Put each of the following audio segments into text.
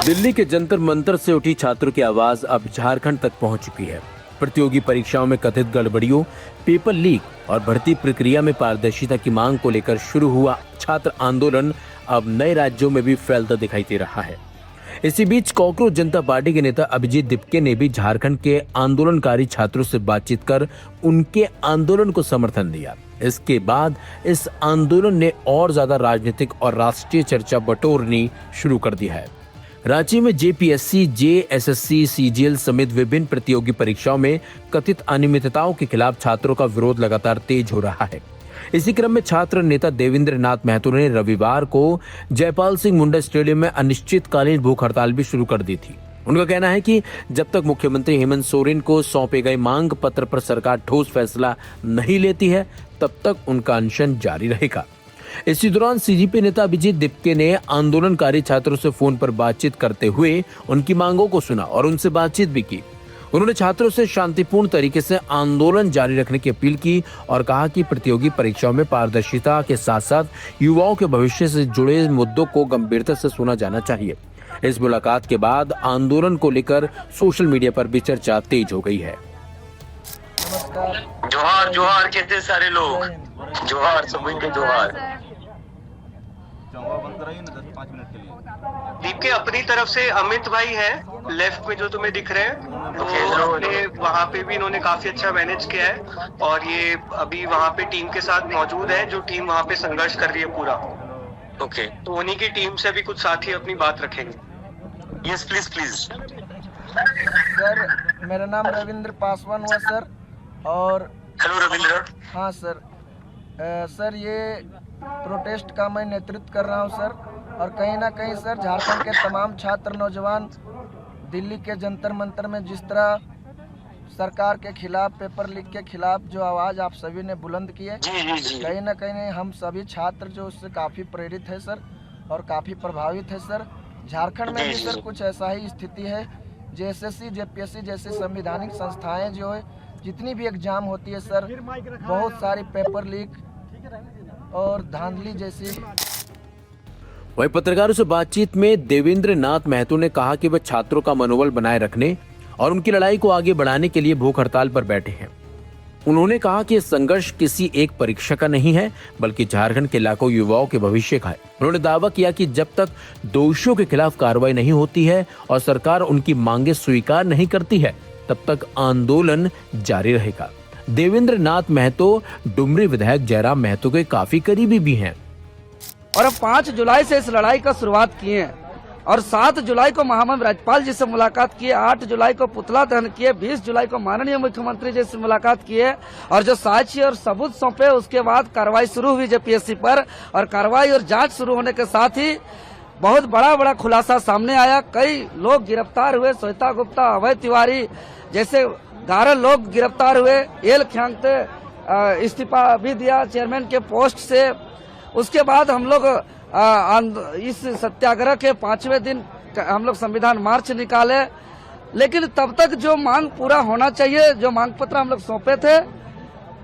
दिल्ली के जंतर मंतर से उठी छात्रों की आवाज अब झारखंड तक पहुंच चुकी है। प्रतियोगी परीक्षाओं में कथित गड़बड़ियों, पेपर लीक और भर्ती प्रक्रिया में पारदर्शिता की मांग को लेकर शुरू हुआ छात्र आंदोलन अब नए राज्यों में भी फैलता दिखाई दे रहा है। इसी बीच कॉकरोच जनता पार्टी के नेता अभिजीत दिपके ने भी झारखंड के आंदोलनकारी छात्रों से बातचीत कर उनके आंदोलन को समर्थन दिया। इसके बाद इस आंदोलन ने और ज्यादा राजनीतिक और राष्ट्रीय चर्चा बटोरनी शुरू कर दी है। रांची में जेपीएससी, जेएसएससी, सीजीएल समेत विभिन्न प्रतियोगी परीक्षाओं में कथित अनियमितताओं के खिलाफ छात्रों का विरोध लगातार तेज हो रहा है। इसी क्रम में छात्र नेता देवेंद्र नाथ महतो ने रविवार को जयपाल सिंह मुंडा स्टेडियम में अनिश्चितकालीन भूख हड़ताल भी शुरू कर दी थी। उनका कहना है कि जब तक मुख्यमंत्री हेमंत सोरेन को सौंपे गए मांग पत्र पर सरकार ठोस फैसला नहीं लेती है, तब तक उनका अनशन जारी रहेगा। इसी दौरान सीजीपी नेता अभिजीत दिपके ने आंदोलनकारी छात्रों से फोन पर बातचीत करते हुए उनकी मांगों को सुना और उनसे बातचीत भी की। उन्होंने छात्रों से शांतिपूर्ण तरीके से आंदोलन जारी रखने की अपील की और कहा कि प्रतियोगी परीक्षाओं में पारदर्शिता के साथ साथ युवाओं के भविष्य से जुड़े मुद्दों को गंभीरता से सुना जाना चाहिए। इस मुलाकात के बाद आंदोलन को लेकर सोशल मीडिया पर भी चर्चा तेज हो गई है। जोहार जोहार कहते सारे लोग, जोहार सभी के जोहार। दीपके अपनी तरफ से अमित भाई है लेफ्ट में जो तुम्हें दिख रहे हैं, तो वहाँ पे भी इन्होंने काफी अच्छा मैनेज किया है और ये अभी वहाँ पे टीम के साथ मौजूद है, जो टीम वहाँ पे संघर्ष कर रही है पूरा। ओके, तो उन्हीं की टीम से भी कुछ साथी अपनी बात रखेंगे। Yes please please. सर मेरा नाम रविंद्र पासवान हुआ सर। और हेलो रविंद्र। हाँ सर। सर ये प्रोटेस्ट का मैं नेतृत्व कर रहा हूँ सर। और कहीं ना कहीं सर झारखंड के तमाम छात्र नौजवान दिल्ली के जंतर मंतर में जिस तरह सरकार के खिलाफ, पेपर लीक के खिलाफ जो आवाज़ आप सभी ने बुलंद की है, कहीं ना कहीं हम सभी छात्र जो उससे काफ़ी प्रेरित है सर और काफ़ी प्रभावित है सर। झारखंड में भी सर कुछ ऐसा ही स्थिति है। जेएसएससी, जेपीएससी जैसे संवैधानिक संस्थाएं जो है, जितनी भी एग्जाम होती है सर, बहुत सारी पेपर लीक और धांधली जैसी। वहीं पत्रकारों से बातचीत में देवेंद्र नाथ महतो ने कहा कि वे छात्रों का मनोबल बनाए रखने और उनकी लड़ाई को आगे बढ़ाने के लिए भूख हड़ताल पर बैठे हैं। उन्होंने कहा कि संघर्ष किसी एक परीक्षा का नहीं है, बल्कि झारखंड के लाखों युवाओं के भविष्य का है। उन्होंने दावा किया कि जब तक दोषियों के खिलाफ कार्रवाई नहीं होती है और सरकार उनकी मांगे स्वीकार नहीं करती है, तब तक आंदोलन जारी रहेगा। देवेंद्र नाथ महतो डुमरी विधायक जयराम महतो के काफी करीबी भी हैं और अब 5 जुलाई से इस लड़ाई का शुरुआत किए हैं और 7 जुलाई को महामहिम राज्यपाल जी से मुलाकात किए, 8 जुलाई को पुतला दहन किए, 20 जुलाई को माननीय मुख्यमंत्री जी से मुलाकात किए और जो साक्ष्य और सबूत सौंपे, उसके बाद कार्रवाई शुरू हुई जेपीएससी पर। और कार्रवाई और जांच शुरू होने के साथ ही बहुत बड़ा खुलासा सामने आया। कई लोग गिरफ्तार हुए, श्वेता गुप्ता, अभय तिवारी जैसे 11 लोग गिरफ्तार हुए। एल ख्यांगते इस्तीफा भी दिया चेयरमैन के पोस्ट से। उसके बाद हम लोग इस सत्याग्रह के 5वें दिन हम लोग संविधान मार्च निकाले, लेकिन तब तक जो मांग पूरा होना चाहिए, जो मांग पत्र हम लोग सौंपे थे,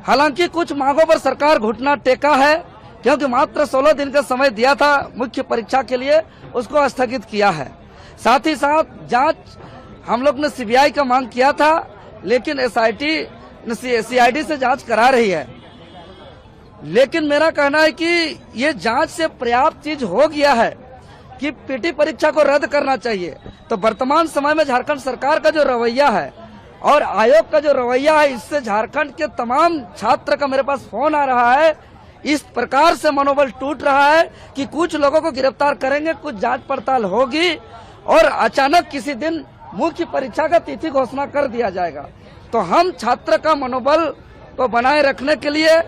हालांकि कुछ मांगों पर सरकार घुटना टेका है, क्योंकि मात्र 16 दिन का समय दिया था मुख्य परीक्षा के लिए, उसको स्थगित किया है। साथ ही साथ जांच हम लोग ने सीबीआई का मांग किया था, लेकिन एसआईटी सीआईडी से जांच करा रही है। लेकिन मेरा कहना है कि ये जांच से पर्याप्त चीज हो गया है कि पीटी परीक्षा को रद्द करना चाहिए। तो वर्तमान समय में झारखंड सरकार का जो रवैया है और आयोग का जो रवैया है, इससे झारखंड के तमाम छात्र का मेरे पास फोन आ रहा है। इस प्रकार से मनोबल टूट रहा है कि कुछ लोगों को गिरफ्तार करेंगे, कुछ जांच पड़ताल होगी और अचानक किसी दिन मुख्य परीक्षा का तिथि घोषणा कर दिया जाएगा। तो हम छात्र का मनोबल को बनाए रखने के लिए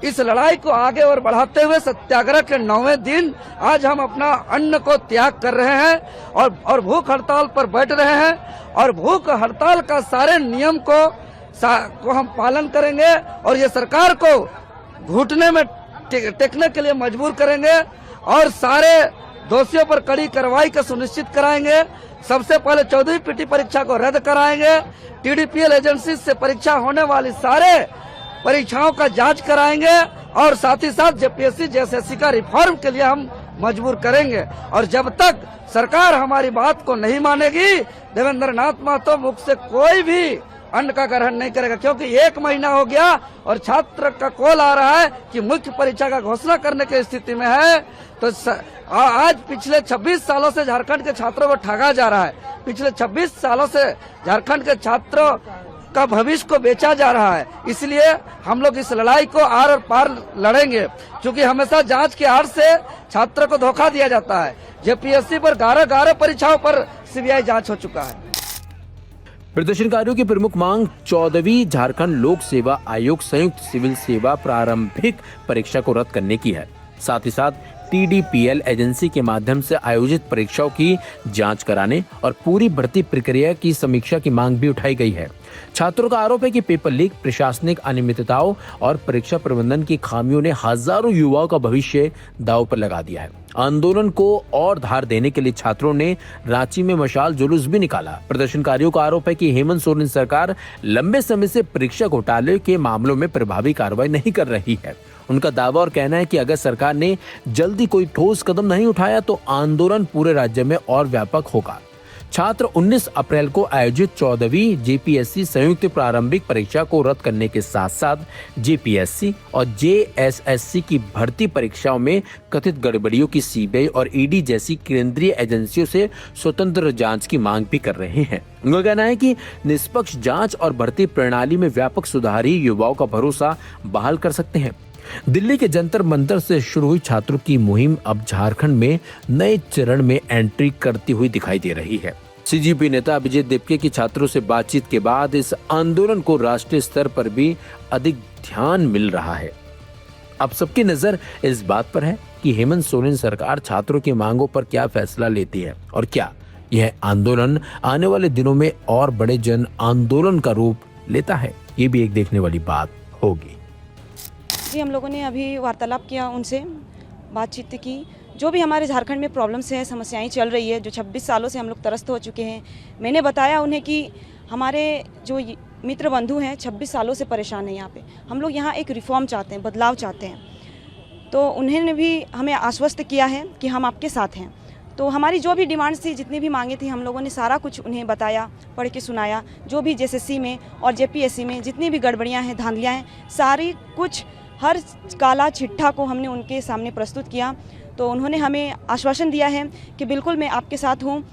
इस लड़ाई को आगे और बढ़ाते हुए सत्याग्रह के 9वें दिन आज हम अपना अन्न को त्याग कर रहे हैं और भूख हड़ताल पर बैठ रहे हैं और भूख हड़ताल का सारे नियम को हम पालन करेंगे और ये सरकार को घुटने में टेकने के लिए मजबूर करेंगे और सारे दोषियों पर कड़ी कार्रवाई का सुनिश्चित कराएंगे। सबसे पहले 14वीं पीटी परीक्षा को रद्द कराएंगे। टीडीपीएल एजेंसी से परीक्षा होने वाली सारे परीक्षाओं का जांच कराएंगे और साथ ही साथ जेपीएससी, जेएसएससी का रिफॉर्म के लिए हम मजबूर करेंगे। और जब तक सरकार हमारी बात को नहीं मानेगी, देवेंद्र नाथ महतो मुख से कोई भी अन्न का ग्रहण नहीं करेगा, क्योंकि 1 महीना हो गया और छात्र का कॉल आ रहा है कि मुख्य परीक्षा का घोषणा करने की स्थिति में है। तो आज पिछले 26 सालों से झारखंड के छात्रों को ठगा जा रहा है। पिछले 26 सालों से झारखंड के छात्रों का भविष्य को बेचा जा रहा है। इसलिए हम लोग इस लड़ाई को आर और पार लड़ेंगे, क्योंकि हमेशा जांच की आड़ से छात्रों को धोखा दिया जाता है। जेपीएससी पर 11 परीक्षाओं पर सीबीआई जांच हो चुका है। प्रदर्शनकारियों की प्रमुख मांग 14वीं झारखंड लोक सेवा आयोग संयुक्त सिविल सेवा प्रारंभिक परीक्षा को रद्द करने की है। साथ ही साथ TDPL एजेंसी के माध्यम से आयोजित परीक्षाओं की जांच कराने और पूरी भर्ती प्रक्रिया की समीक्षा की मांग भी उठाई गई है। छात्रों का आरोप है कि पेपर लीक, प्रशासनिक अनियमितताओं और परीक्षा प्रबंधन की खामियों ने हजारों युवाओं का भविष्य दांव पर लगा दिया है। आंदोलन को और धार देने के लिए छात्रों ने रांची में मशाल जुलूस भी निकाला। प्रदर्शनकारियों का आरोप है कि हेमंत सोरेन सरकार लंबे समय से परीक्षा घोटाले के मामलों में प्रभावी कार्रवाई नहीं कर रही है। उनका दावा और कहना है कि अगर सरकार ने जल्दी कोई ठोस कदम नहीं उठाया तो आंदोलन पूरे राज्य में और व्यापक होगा। छात्र 19 अप्रैल को आयोजित 14वीं जेपीएससी संयुक्त प्रारंभिक परीक्षा को रद्द करने के साथ साथ जेपीएससी और जेएसएससी की भर्ती परीक्षाओं में कथित गड़बड़ियों की सीबीआई और ईडी जैसी केंद्रीय एजेंसियों से स्वतंत्र जांच की मांग भी कर रहे हैं। उनका कहना है कि निष्पक्ष जांच और भर्ती प्रणाली में व्यापक सुधार ही युवाओं का भरोसा बहाल कर सकते हैं। दिल्ली के जंतर मंतर से शुरू हुई छात्रों की मुहिम अब झारखंड में नए चरण में एंट्री करती हुई दिखाई दे रही है। सीजीपी नेता अभिजीत दिपके की छात्रों से बातचीत के बाद इस आंदोलन को राष्ट्रीय स्तर पर भी अधिक ध्यान मिल रहा है। अब सबकी नजर इस बात पर है कि हेमंत सोरेन सरकार छात्रों की मांगों पर क्या फैसला लेती है और क्या यह आंदोलन आने वाले दिनों में और बड़े जन आंदोलन का रूप लेता है। ये भी एक देखने वाली बात होगी। जी, हम लोगों ने अभी वार्तालाप किया, उनसे बातचीत की। जो भी हमारे झारखंड में प्रॉब्लम्स हैं, समस्याएं चल रही है, जो 26 सालों से हम लोग त्रस्त हो चुके हैं, मैंने बताया उन्हें कि हमारे जो मित्र बंधु हैं 26 सालों से परेशान हैं। यहाँ पे हम लोग यहाँ एक रिफॉर्म चाहते हैं, बदलाव चाहते हैं। तो उन्होंने भी हमें आश्वस्त किया है कि हम आपके साथ हैं। तो हमारी जो भी डिमांड्स थी, जितनी भी मांगे थी, हम लोगों ने सारा कुछ उन्हें बताया, पढ़ के सुनाया। जो भी जेएसएससी में और जेपीएससी में जितनी भी गड़बड़ियाँ हैं, धांधलियाँ हैं, सारी कुछ हर काला चिट्ठा को हमने उनके सामने प्रस्तुत किया। तो उन्होंने हमें आश्वासन दिया है कि बिल्कुल मैं आपके साथ हूँ।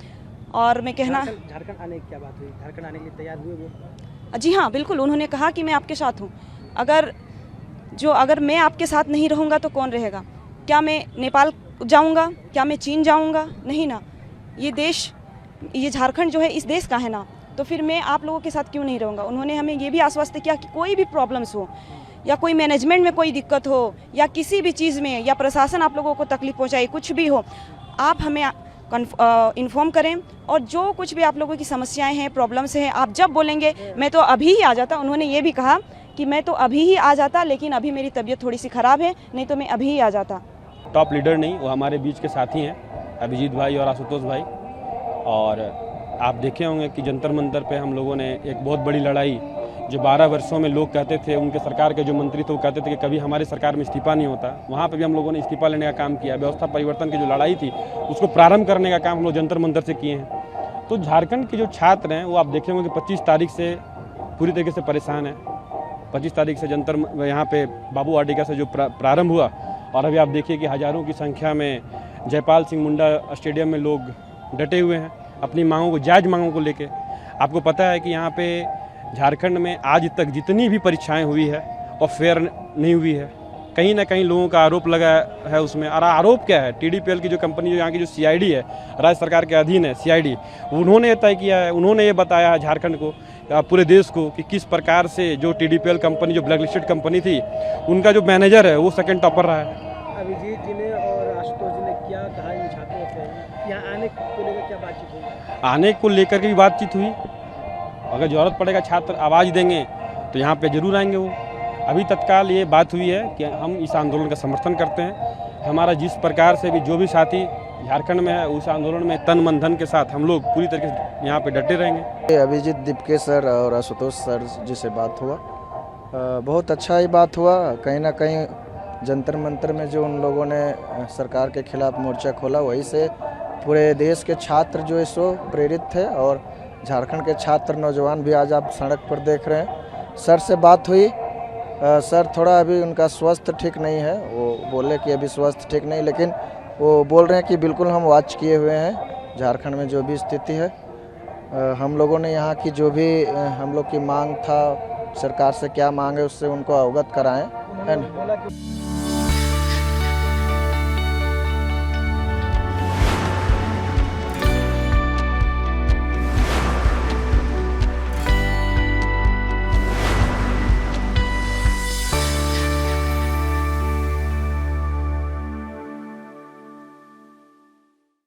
और मैं कहना, झारखंड आने की क्या बात हुई? झारखंड आने के लिए तैयार हुए वो? जी हाँ, बिल्कुल। उन्होंने कहा कि मैं आपके साथ हूँ। अगर मैं आपके साथ नहीं रहूँगा तो कौन रहेगा? क्या मैं नेपाल जाऊँगा? क्या मैं चीन जाऊँगा? नहीं ना। ये झारखंड जो है इस देश का है ना, तो फिर मैं आप लोगों के साथ क्यों नहीं रहूँगा? उन्होंने हमें ये भी आश्वस्त किया कि कोई भी प्रॉब्लम्स हो या कोई मैनेजमेंट में कोई दिक्कत हो या किसी भी चीज़ में या प्रशासन आप लोगों को तकलीफ पहुंचाए, कुछ भी हो, आप हमें इन्फॉर्म करें। और जो कुछ भी आप लोगों की समस्याएं हैं, प्रॉब्लम्स हैं, आप जब बोलेंगे मैं तो अभी ही आ जाता। उन्होंने ये भी कहा कि मैं तो अभी ही आ जाता, लेकिन अभी मेरी तबीयत थोड़ी सी ख़राब है, नहीं तो मैं अभी ही आ जाता। टॉप लीडर नहीं, वो हमारे बीच के साथी हैं, अभिजीत भाई और आशुतोष भाई। और आप देखे होंगे कि जंतर मंतर पे हम लोगों ने एक बहुत बड़ी लड़ाई, जो 12 वर्षों में लोग कहते थे, उनके सरकार के जो मंत्री थे वो कहते थे कि कभी हमारी सरकार में इस्तीफा नहीं होता, वहाँ पे भी हम लोगों ने इस्तीफा लेने का काम किया। व्यवस्था परिवर्तन की जो लड़ाई थी उसको प्रारंभ करने का काम हम लोग जंतर मंतर से किए हैं। तो झारखंड के जो छात्र हैं वो आप देखे होंगे कि 25 तारीख से पूरी तरीके से परेशान है। 25 तारीख से जंतर यहाँ पे बाबू वाटिका से जो प्रारंभ हुआ, और अभी आप देखिए कि हज़ारों की संख्या में जयपाल सिंह मुंडा स्टेडियम में लोग डटे हुए हैं अपनी मांगों को, जायज़ मांगों को लेके। आपको पता है कि यहाँ पे झारखंड में आज तक जितनी भी परीक्षाएं हुई है और फेयर नहीं हुई है। कहीं ना कहीं लोगों का आरोप लगा है उसमें। और आरोप क्या है? TDPL की जो कंपनी, जो यहाँ की जो CID है, राज्य सरकार के अधीन है CID, उन्होंने तय किया है, उन्होंने ये बताया झारखंड को, पूरे देश को, कि किस प्रकार से जो TDPL कंपनी, जो ब्लैक लिस्टेड कंपनी थी, उनका जो मैनेजर है वो सेकेंड टॉपर रहा है। अभिजीत जी ने और आशुतोष जी ने क्या कहा इन छात्रों से? यहाँ आने को लेकर क्या बातचीत हुई? आने को लेकर की बातचीत हुई। अगर ज़रूरत पड़ेगा छात्र आवाज़ देंगे तो यहाँ पे जरूर आएंगे वो। अभी तत्काल ये बात हुई है कि हम इस आंदोलन का समर्थन करते हैं। हमारा जिस प्रकार से भी जो भी साथी झारखंड में है, उस आंदोलन में तन मन धन के साथ हम लोग पूरी तरीके से यहाँ पे डटे रहेंगे। अभिजीत दिपके सर और आशुतोष सर जी से बात हुआ, बहुत अच्छा ही बात हुआ। कहीं ना कहीं जंतर मंतर में जो उन लोगों ने सरकार के खिलाफ मोर्चा खोला, वहीं से पूरे देश के छात्र जो है सो प्रेरित थे और झारखंड के छात्र नौजवान भी आज आप सड़क पर देख रहे हैं। सर से बात हुई, सर थोड़ा अभी उनका स्वास्थ्य ठीक नहीं है, वो बोले कि अभी स्वास्थ्य ठीक नहीं, लेकिन वो बोल रहे हैं कि बिल्कुल हम वॉच किए हुए हैं झारखंड में जो भी स्थिति है। हम लोगों ने यहाँ की जो भी हम लोग की मांग था, सरकार से क्या मांग है उससे उनको अवगत कराएं, है ना।